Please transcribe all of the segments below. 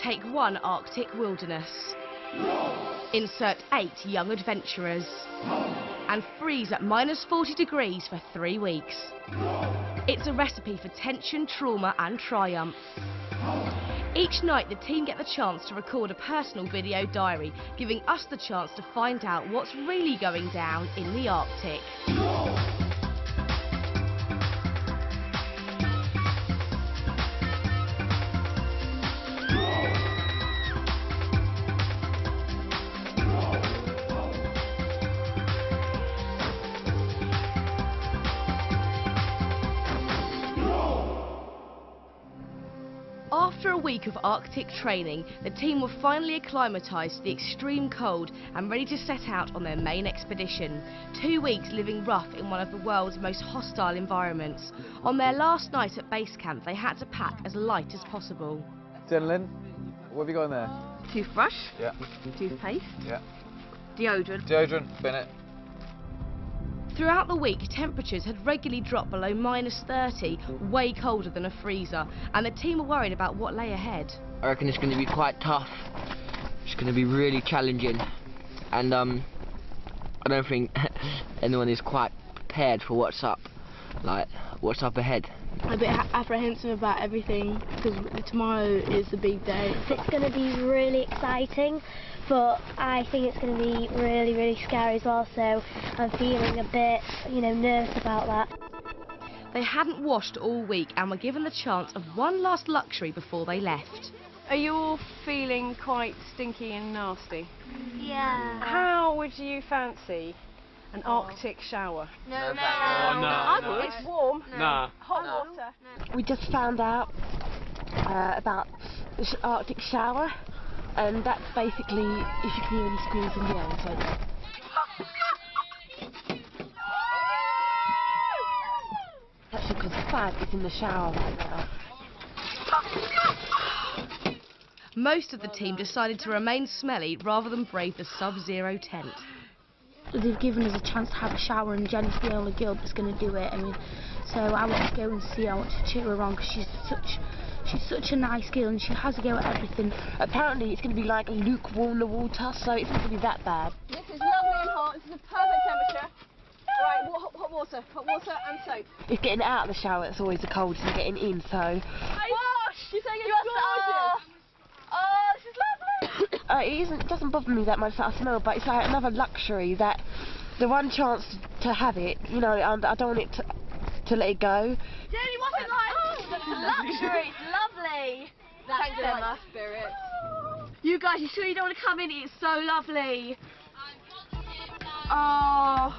take one Arctic wilderness, insert 8 young adventurers, and freeze at -40 degrees for 3 weeks. It's a recipe for tension, trauma and triumph. Each night the team get the chance to record a personal video diary, giving us the chance to find out what's really going down in the Arctic. After a week of Arctic training, the team were finally acclimatised to the extreme cold and ready to set out on their main expedition. 2 weeks living rough in one of the world's most hostile environments. On their last night at base camp, they had to pack as light as possible. Jennielyn, what have you got in there? Toothbrush. Yeah. Toothpaste. Yeah. Deodorant. Deodorant, bin it. Throughout the week, temperatures had regularly dropped below -30, way colder than a freezer, and the team were worried about what lay ahead. I reckon it's going to be quite tough. It's going to be really challenging, and I don't think anyone is quite prepared for what's up ahead. A bit apprehensive about everything because tomorrow is the big day. It's going to be really exciting, but I think it's going to be really, really scary as well, so I'm feeling a bit, nervous about that. They hadn't washed all week and were given the chance of one last luxury before they left. Are you all feeling quite stinky and nasty? Yeah. How would you fancy an Arctic shower? No. I would. It's warm. Nah. Hot water. We just found out about the Arctic shower, and that's basically if you can hear any screams and yells. So actually, because Fab is in the shower right now. Most of the team decided to remain smelly rather than brave the sub-zero tent. They've given us a chance to have a shower, and Jenny's the only girl that's going to do it. So I want to go and see her. I want to cheer her on because she's such a nice girl and she has a go at everything. Apparently it's going to be like lukewarm water, so it's not going to be that bad. This is lovely and hot. This is a perfect temperature. Right, hot water and soap. It's getting out of the shower that's always the coldest, and getting in, so... Wash! You're saying it's gorgeous! Oh, this is lovely! It doesn't bother me that much that I smell, but it's like another luxury that the one chance to have it, and I don't want it to let it go. Jenny, what's it like? Oh, luxury, it's lovely. That's Emma. Spirit. You guys, you sure you don't want to come in? It's so lovely. Oh.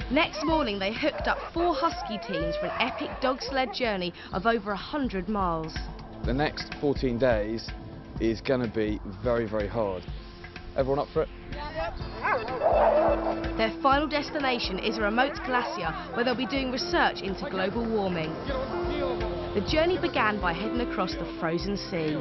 Next morning, they hooked up 4 husky teams for an epic dog sled journey of over 100 miles. The next 14 days is going to be very, very hard. Everyone up for it? Their final destination is a remote glacier where they'll be doing research into global warming. The journey began by heading across the frozen sea.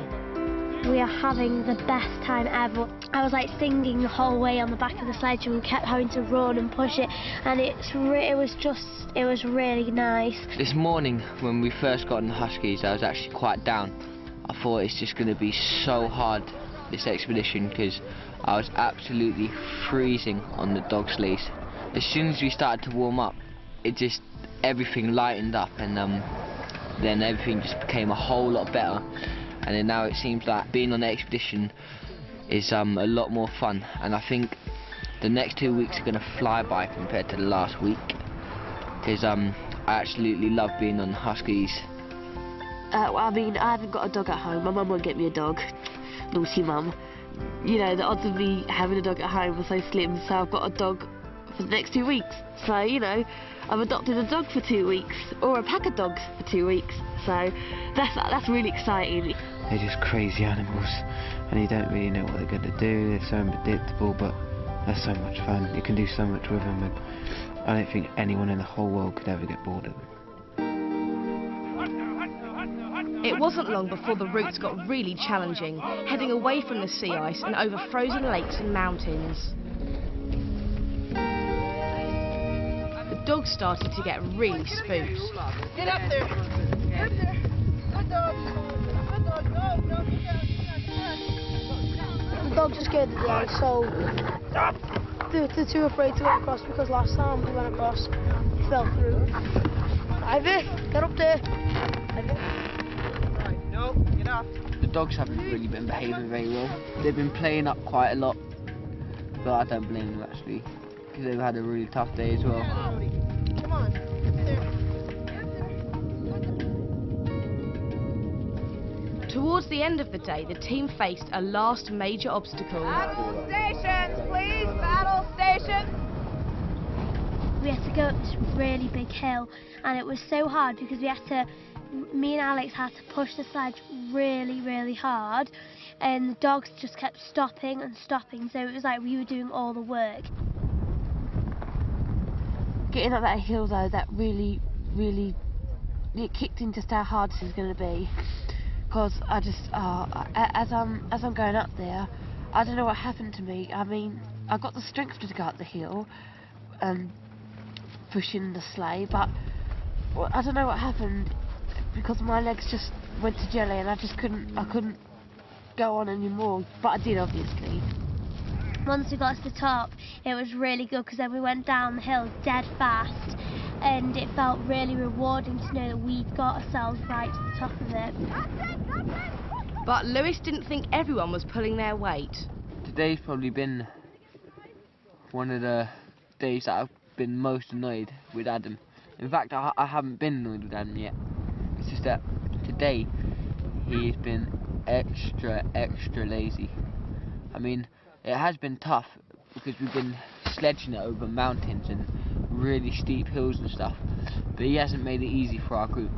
We are having the best time ever. I was like singing the whole way on the back of the sledge, and we kept having to run and push it, and it was really nice. This morning when we first got on the Huskies, I was actually quite down. I thought it's just going to be so hard, this expedition, because I was absolutely freezing on the dog sleighs. As soon as we started to warm up, everything lightened up, and then everything just became a whole lot better. And then now it seems like being on the expedition is a lot more fun, and I think the next 2 weeks are going to fly by compared to the last week, because I absolutely love being on the Huskies. I haven't got a dog at home. My mum won't get me a dog. Naughty mum. The odds of me having a dog at home are so slim, so I've got a dog for the next 2 weeks. So, I've adopted a dog for 2 weeks, or a pack of dogs for 2 weeks. So that's really exciting. They're just crazy animals, and you don't really know what they're going to do. They're so unpredictable, but they're so much fun. You can do so much with them, and I don't think anyone in the whole world could ever get bored of them. It wasn't long before the routes got really challenging, heading away from the sea ice and over frozen lakes and mountains. The dogs started to get really spooked. Get up there. Good there. Good dog. Good The dogs are scared of the ice, so they're too afraid to go across because last time we went across, they fell through. Ivy, get up there. Ivy. Right, no, get off. The dogs haven't really been behaving very well. They've been playing up quite a lot, but I don't blame them actually, because they've had a really tough day as well. Come on, get there. Towards the end of the day, the team faced a last major obstacle. Battle stations, please, battle stations. We had to go up this really big hill, and it was so hard because me and Alex had to push the sledge really, really hard, and the dogs just kept stopping and stopping, so it was like we were doing all the work. Getting up that hill though, that really, it kicked in just how hard this is going to be. Because I just, as I'm going up there, I don't know what happened to me. I mean, I got the strength to go up the hill, pushing the sleigh, but I don't know what happened because my legs just went to jelly and I couldn't go on anymore. But I did, obviously. Once we got to the top, it was really good because then we went down the hill dead fast, and it felt really rewarding to know that we'd got ourselves right to the top of it. But Lewis didn't think everyone was pulling their weight. Today's probably been one of the days that I've been most annoyed with Adam. In fact, I haven't been annoyed with Adam yet. It's just that today he's been extra lazy. I mean, it has been tough because we've been sledging it over mountains and really steep hills and stuff, but he hasn't made it easy for our group.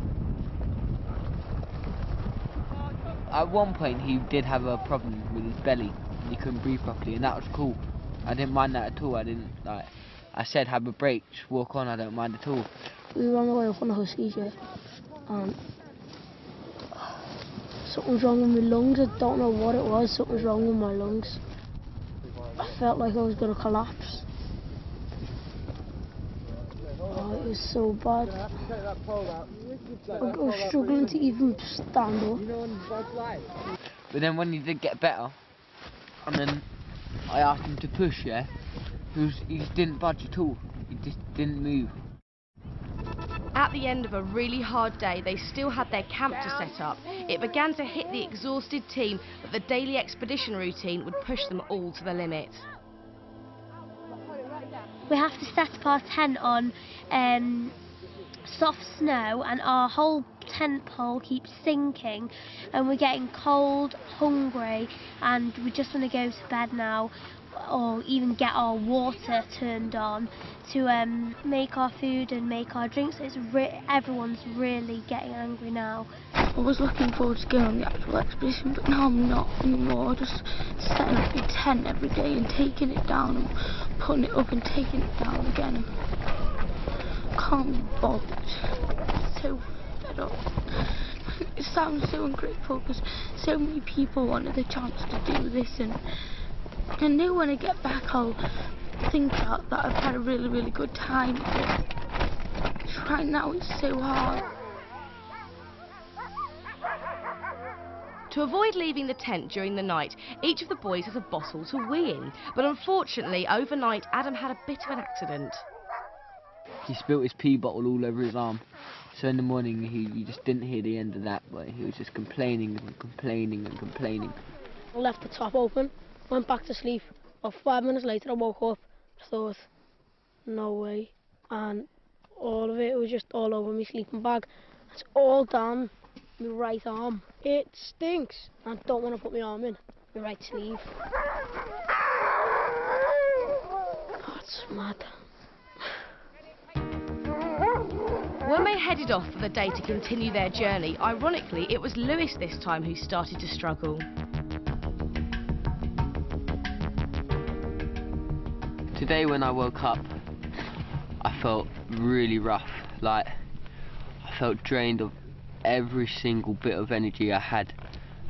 At one point he did have a problem with his belly and he couldn't breathe properly, and that was cool. I didn't mind that at all. I said have a break, just walk on, I don't mind at all. We were on the way up on the huskies, yeah, and something's wrong with my lungs. I don't know what it was, something's wrong with my lungs. I felt like I was going to collapse. Oh, it was so bad. I was struggling to even stand up. But then when he did get better, and then I asked him to push, yeah, he just didn't budge at all. He just didn't move. At the end of a really hard day, they still had their camp to set up. It began to hit the exhausted team that the daily expedition routine would push them all to the limit. We have to set up our tent on soft snow, and our whole tent pole keeps sinking, and we're getting cold, hungry, and we just want to go to bed now, or even get our water turned on to make our food and make our drinks. Everyone's really getting angry now. I was looking forward to going on the actual expedition, but now I'm not anymore. Just setting up your tent every day and taking it down and putting it up and taking it down again. Can't be bothered. So fed up. It sounds so ungrateful because so many people wanted the chance to do this, and I know when I get back I'll think that I've had a really good time, but right now it's so hard. To avoid leaving the tent during the night, each of the boys has a bottle to wee in, but unfortunately overnight Adam had a bit of an accident. He spilt his pee bottle all over his arm, so in the morning you just didn't hear the end of that, but he was just complaining and complaining and complaining. I left the top open, went back to sleep. About 5 minutes later I woke up, thought, no way, and all of it was just all over my sleeping bag. It's all down my right arm. It stinks. I don't want to put my arm in my right sleeve. Oh, it's mad. When they headed off for the day to continue their journey, ironically it was Lewis this time who started to struggle. Today when I woke up, I felt really rough. Like, I felt drained of every single bit of energy I had,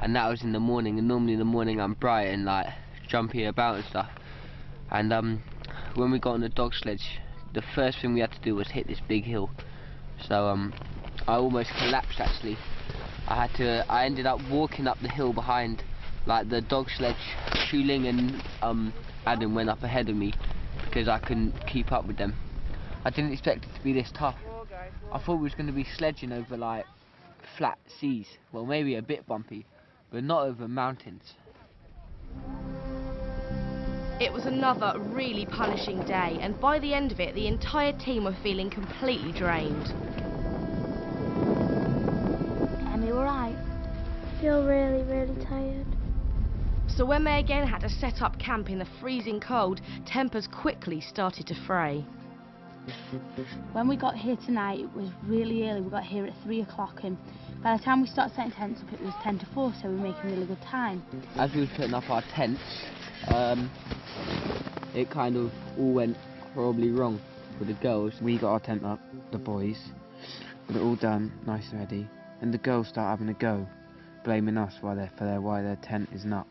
and that was in the morning. And normally in the morning I'm bright and like jumpy about and stuff. And when we got on the dog sledge, the first thing we had to do was hit this big hill. So I almost collapsed actually. I ended up walking up the hill behind, like the dog sledge. Shuling and Adam went up ahead of me because I couldn't keep up with them. I didn't expect it to be this tough. I thought we was going to be sledging over like flat seas. Well, maybe a bit bumpy, but not over mountains. It was another really punishing day, and by the end of it, the entire team were feeling completely drained. Emmy, all right? I feel really, really tired. So when they again had to set up camp in the freezing cold, tempers quickly started to fray. When we got here tonight, it was really early. We got here at 3 o'clock, and by the time we started setting tents up, it was 10 to 4, so we were making really good time. As we were putting up our tents, it kind of all went horribly wrong for the girls. We got our tent up, the boys, got it all done, nice and ready, and the girls start having a go, blaming us why their tent isn't up.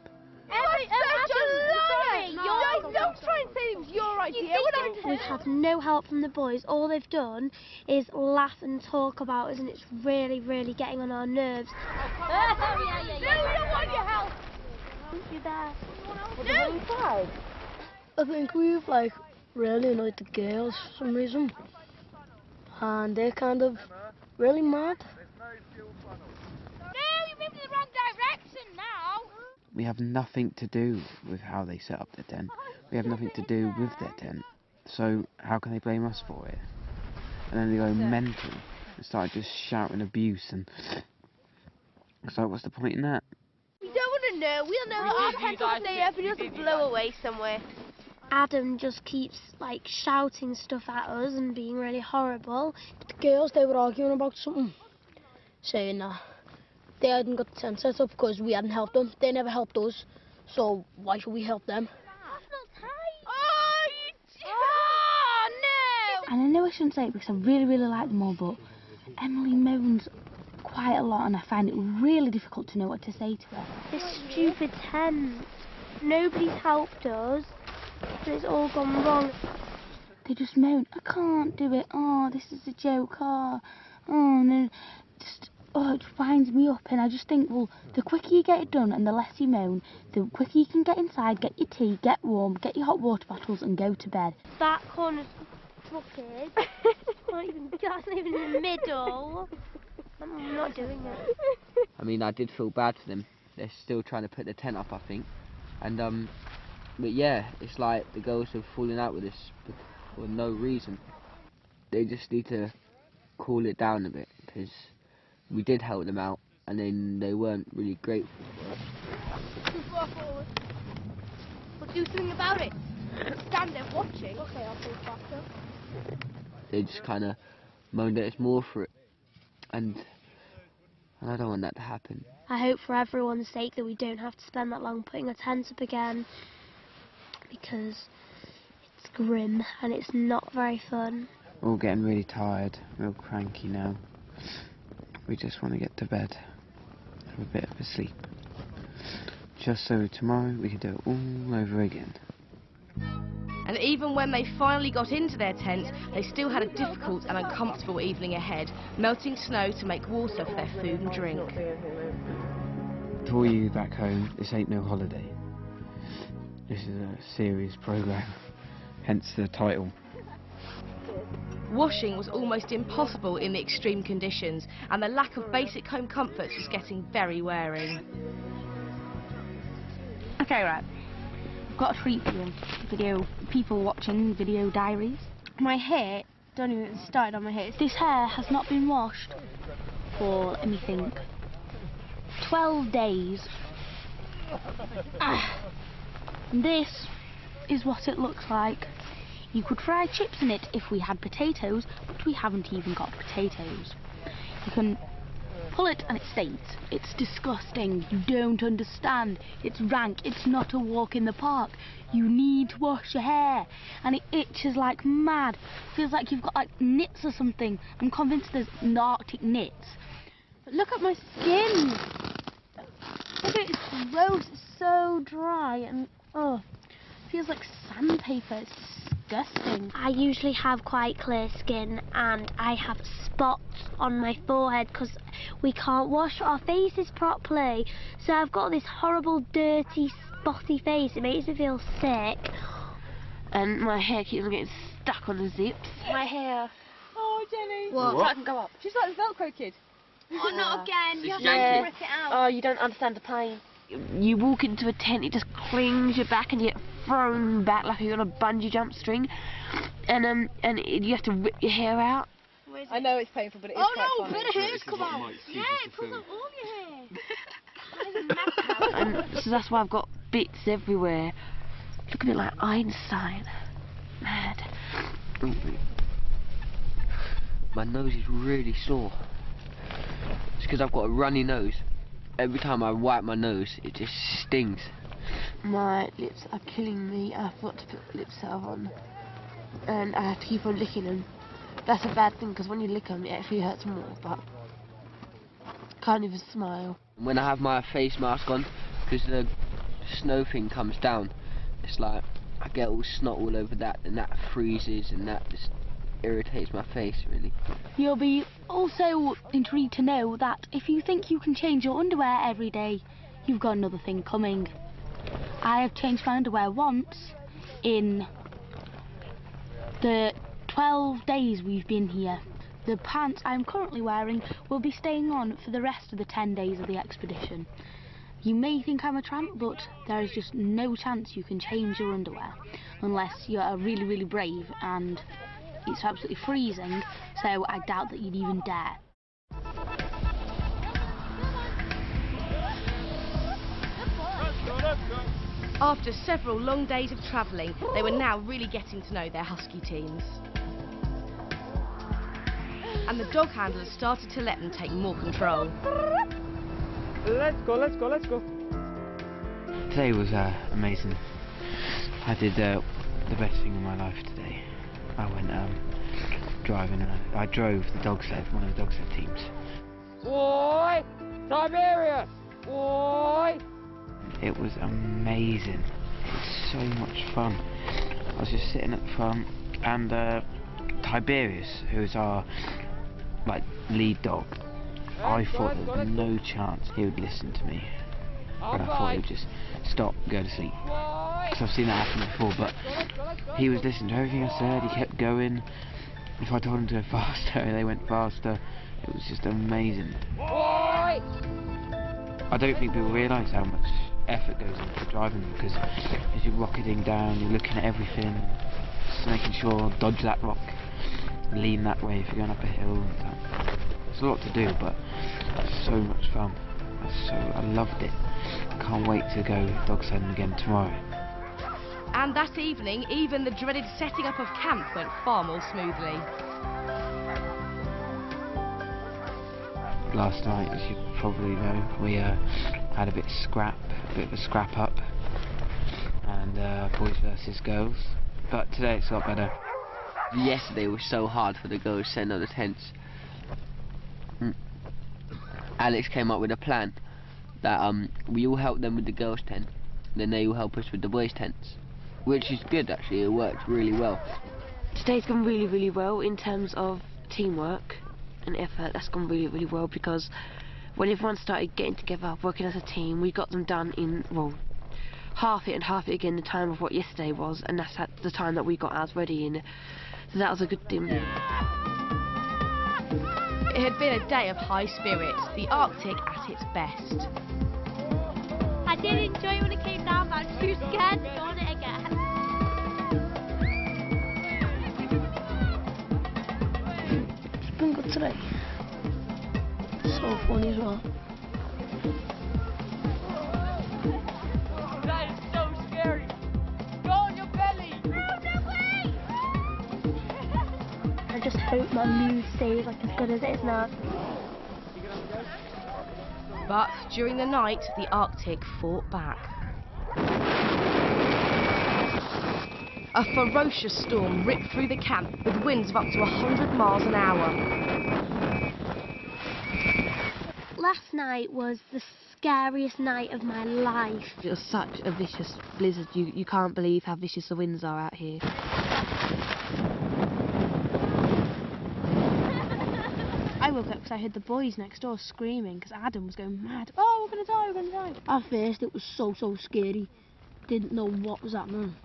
Don't try and say it was your idea. We've had no help from the boys. All they've done is laugh and talk about us, and it's really, really getting on our nerves. No, we don't want your help. You're there. I think we've really annoyed the girls for some reason, and they're kind of really mad. No, you're moving in the wrong direction now. We have nothing to do with how they set up their tent. We have nothing to do with their tent. So how can they blame us for it? And then they go mental and start just shouting abuse, and it's like, what's the point in that? We don't want to know. We'll know our tent will stay up and it'll blow away somewhere. Adam just keeps shouting stuff at us and being really horrible. The girls, they were arguing about something, saying that they hadn't got the tent set up because we hadn't helped them. They never helped us, so why should we help them? And I know I shouldn't say it because I really, really like them all, but Emily moans quite a lot, and I find it really difficult to know what to say to her. This stupid tent. Nobody's helped us, and it's all gone wrong. They just moan, I can't do it, oh, this is a joke, oh no. It winds me up, and I just think, well, the quicker you get it done and the less you moan, the quicker you can get inside, get your tea, get warm, get your hot water bottles and go to bed. That corner's crooked. That's not even in the middle. I'm not doing it. I mean, I did feel bad for them. They're still trying to put the tent up, I think. And but yeah, it's like the girls have fallen out with us for no reason. They just need to cool it down a bit, because we did help them out, and then they weren't really grateful for us. Too far forward. We'll do something about it. Stand there watching. Okay, I'll pull faster. They just kind of moaned at us more for it, and I don't want that to happen. I hope for everyone's sake that we don't have to spend that long putting a tent up again, because it's grim and it's not very fun. We're all getting really tired, real cranky now. We just want to get to bed, have a bit of a sleep, just so tomorrow we can do it all over again. And even when they finally got into their tent, they still had a difficult and uncomfortable evening ahead, melting snow to make water for their food and drink. To all you back home, this ain't no holiday. This is a serious programme, hence the title. Washing was almost impossible in the extreme conditions, and the lack of basic home comforts was getting very wearing. Okay, right. I've got a treat for you. People watching video diaries. My hair, don't even get started on my hair. This hair has not been washed for, let me think, 12 days. This is what it looks like. You could fry chips in it if we had potatoes, but we haven't even got potatoes. You can pull it and it stains. It's disgusting. You don't understand. It's rank. It's not a walk in the park. You need to wash your hair. And it itches like mad. Feels like you've got nits or something. I'm convinced there's Arctic nits. But look at my skin. Look at it, it's gross. It's so dry and feels like sandpaper. It's disgusting. I usually have quite clear skin and I have spots on my forehead because we can't wash our faces properly. So I've got this horrible, dirty, spotty face. It makes me feel sick. And my hair keeps on getting stuck on the zips. My hair. Oh, Jenny. What? I can go up. She's like the Velcro kid. Oh, not again. You have janky. to rip it out. Oh, you don't understand the pain. You walk into a tent, it just clings your back and you get thrown back like you're on a bungee jump string. And you have to rip your hair out. I know it's painful, but it is quite funny. bit of hair's come out. Yeah, it pulls out all your hair. And so that's why I've got bits everywhere. Look a bit like Einstein. Mad. My nose is really sore. It's because I've got a runny nose. Every time I wipe my nose, it just stings. My lips are killing me. I've got to put lip salve on. And I have to keep on licking them. That's a bad thing because when you lick them, it actually hurts more. But can't even smile. When I have my face mask on, because the snow thing comes down, it's like I get all snot all over that, and that freezes, and that just irritates my face really. You'll be also intrigued to know that if you think you can change your underwear every day, you've got another thing coming. I have changed my underwear once in the 12 days we've been here. The pants I'm currently wearing will be staying on for the rest of the 10 days of the expedition. You may think I'm a tramp, but there is just no chance you can change your underwear unless you're really, really brave, and it's absolutely freezing, so I doubt that you'd even dare. After several long days of travelling, they were now really getting to know their husky teams. And the dog handlers started to let them take more control. Let's go, let's go, let's go. Today was amazing. I did the best thing in my life today. I went driving and I drove the dog sled, one of the dog sled teams. Oi! Tiberius! Oi! It was amazing. It was so much fun. I was just sitting at the front, and Tiberius, who is our lead dog, I thought there was no chance he would listen to me. But I thought he would just stop, go to sleep. Because I've seen that happen before, but he was listening to everything I said. He kept going. If I told him to go faster, they went faster. It was just amazing. I don't think people realise how much effort goes into driving them, because as you're rocketing down, you're looking at everything, just making sure, dodge that rock, lean that way if you're going up a hill. It's a lot to do, but so much fun. I loved it. Can't wait to go dog sledding again tomorrow. And that evening, even the dreaded setting up of camp went far more smoothly. Last night, as you probably know, we had a bit of a scrap up, and boys versus girls. But today it's a lot better. Yesterday was so hard for the girls setting up the tents. Alex came up with a plan that we all help them with the girls' tent, then they all help us with the boys' tents, which is good actually. It worked really well. Today's gone really, really well in terms of teamwork and effort. That's gone really, really well, because when everyone started getting together, working as a team, we got them done in, well, half it and half it again the time of what yesterday was, and that's at the time that we got ours ready in. So that was a good thing. It had been a day of high spirits, the Arctic at its best. I did enjoy it when it came down, but I'm too scared to go on it again. It's been good today. So funny as well. That is so scary. Go on your belly. I just hope my mood stays like as good as it is now. But during the night, the Arctic fought back. A ferocious storm ripped through the camp with winds of up to 100 miles an hour. Last night was the scariest night of my life. It was such a vicious blizzard. You can't believe how vicious the winds are out here. I woke up because I heard the boys next door screaming because Adam was going mad. Oh, we're going to die, we're going to die. At first it was so scary. Didn't know what was happening.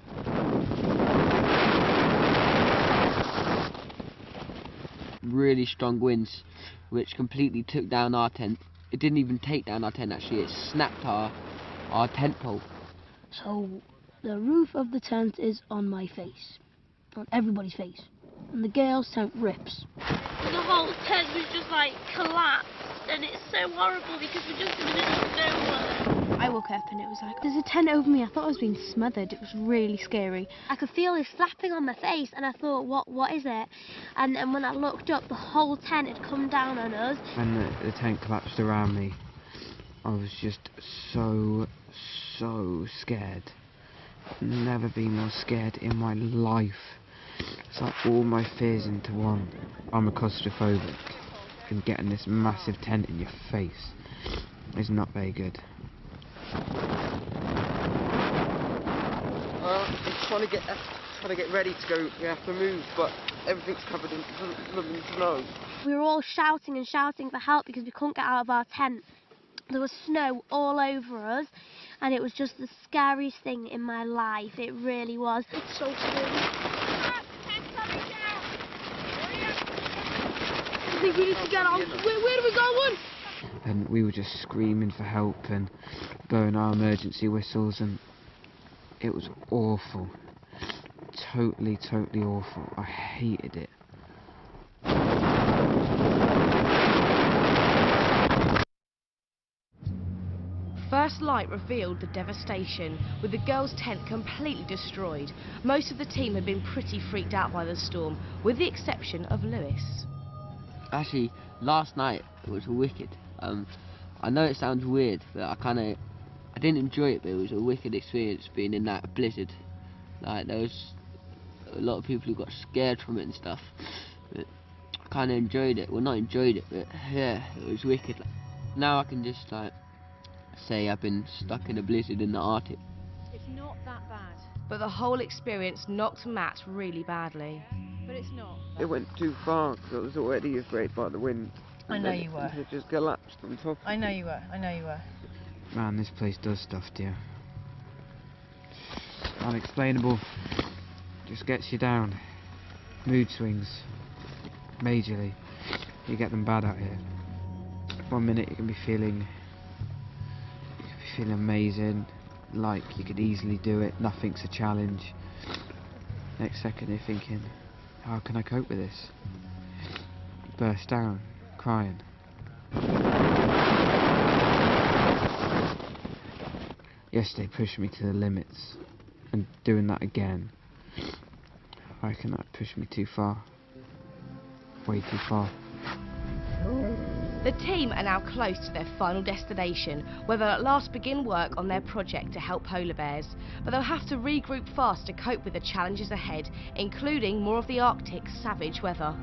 Really strong winds which completely took down our tent. It didn't even take down our tent actually, it snapped our tent pole. So the roof of the tent is on my face, on everybody's face, and the girls' tent rips. The whole tent was just like collapsed, and it's so horrible because we're just in the middle of nowhere. I woke up and it was like, there's a tent over me. I thought I was being smothered. It was really scary. I could feel it flapping on my face, and I thought, what is it? And when I looked up, the whole tent had come down on us. When the tent collapsed around me, I was just so scared. I've never been more scared in my life. It's like all my fears into one. I'm claustrophobic, and getting this massive tent in your face is not very good. Trying to get ready to go. We have to move, but everything's covered in snow. We were all shouting and shouting for help because we couldn't get out of our tent. There was snow all over us, and it was just the scariest thing in my life. It really was. It's so scary. I think we need to get out. Where are we going? And we were just screaming for help and blowing our emergency whistles, and it was awful. Totally awful. I hated it. First light revealed the devastation, with the girls' tent completely destroyed. Most of the team had been pretty freaked out by the storm, with the exception of Lewis. Actually, last night it was wicked. I know it sounds weird, but I didn't enjoy it, but it was a wicked experience being in that blizzard. Like, there was a lot of people who got scared from it and stuff, but I kind of enjoyed it. Well, not enjoyed it, but yeah, it was wicked. Now I can just like say I've been stuck in a blizzard in the Arctic. It's not that bad. But the whole experience knocked Matt really badly. But it's not. It went too far because I was already afraid by the wind. I know you were. It just collapsed on top. I know you were. I know you were. Man, this place does stuff to you. Unexplainable. Just gets you down. Mood swings. Majorly. You get them bad out here. 1 minute you can be feeling amazing, like you could easily do it, nothing's a challenge. Next second you're thinking, how can I cope with this? Burst down, crying. Yesterday pushed me to the limits, and doing that again, I reckon that pushed me too far. Way too far. The team are now close to their final destination, where they'll at last begin work on their project to help polar bears. But they'll have to regroup fast to cope with the challenges ahead, including more of the Arctic's savage weather.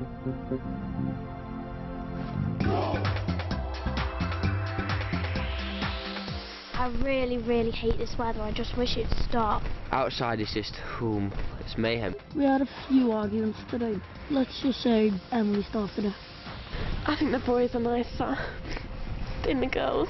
I really hate this weather. I just wish it'd stop. Outside is just, it's mayhem. We had a few arguments today. Let's just say Emily started it. I think the boys are nicer than the girls.